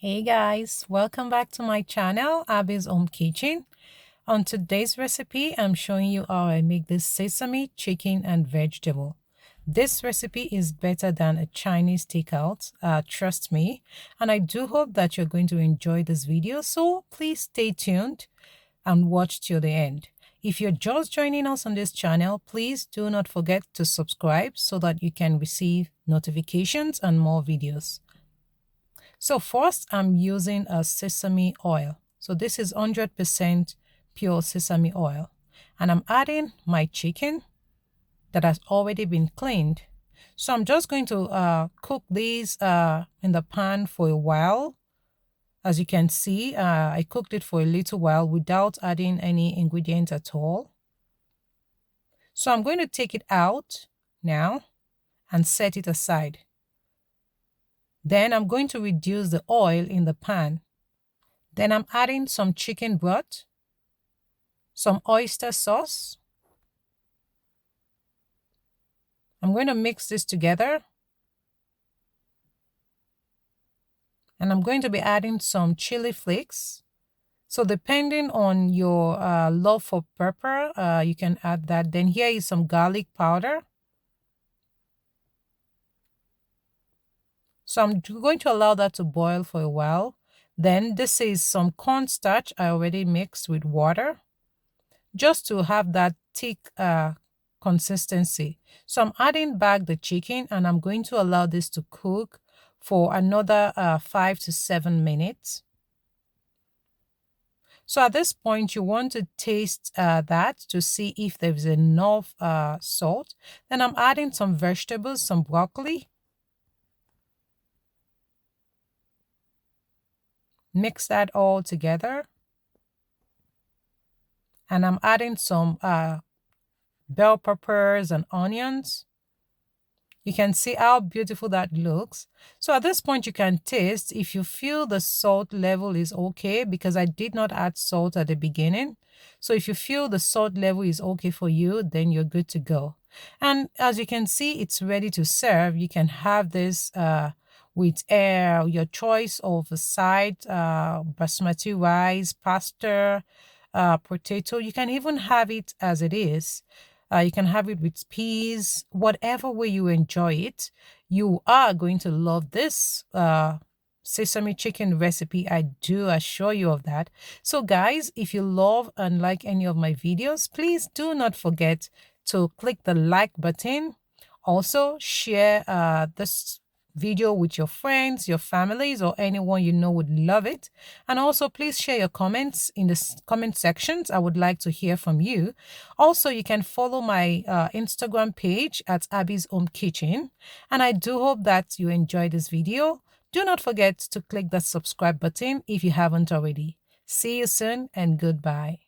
Hey guys, welcome back to my channel, Abby's Home Kitchen. On today's recipe, I'm showing you how I make this sesame, chicken, and vegetable. This recipe is better than a Chinese takeout, trust me. And I do hope that you're going to enjoy this video, so please stay tuned and watch till the end. If you're just joining us on this channel, please do not forget to subscribe so that you can receive notifications and more videos. So first, I'm using a sesame oil. So this is 100% pure sesame oil. And I'm adding my chicken that has already been cleaned. So I'm just going to cook these in the pan for a while. As you can see, I cooked it for a little while without adding any ingredients at all. So I'm going to take it out now and set it aside. Then I'm going to reduce the oil in the pan. Then I'm adding some chicken broth, some oyster sauce. I'm going to mix this together. And I'm going to be adding some chili flakes. So depending on your love for pepper, you can add that. Then here is some garlic powder. So I'm going to allow that to boil for a while. Then this is some cornstarch I already mixed with water, just to have that thick consistency. So I'm adding back the chicken and I'm going to allow this to cook for another 5 to 7 minutes. So at this point, you want to taste that to see if there's enough salt. Then I'm adding some vegetables, some broccoli. Mix that all together. And I'm adding some bell peppers and onions. You can see how beautiful that looks. So at this point, you can taste if you feel the salt level is okay, because I did not add salt at the beginning. So if you feel the salt level is okay for you, then you're good to go. And as you can see, it's ready to serve. You can have this with your choice of a side, basmati rice, pasta, potato. You can even have it as it is. You can have it with peas, whatever way you enjoy it. You are going to love this sesame chicken recipe. I do assure you of that. So guys, if you love and like any of my videos, please do not forget to click the like button. Also, share this video with your friends, your families, or anyone you know would love it. And also, please share your comments in the comment sections. I would like to hear from you. Also, you can follow my Instagram page at Abby's Home Kitchen. And I do hope that you enjoyed this video. Do not forget to click that subscribe button if you haven't already. See you soon and goodbye.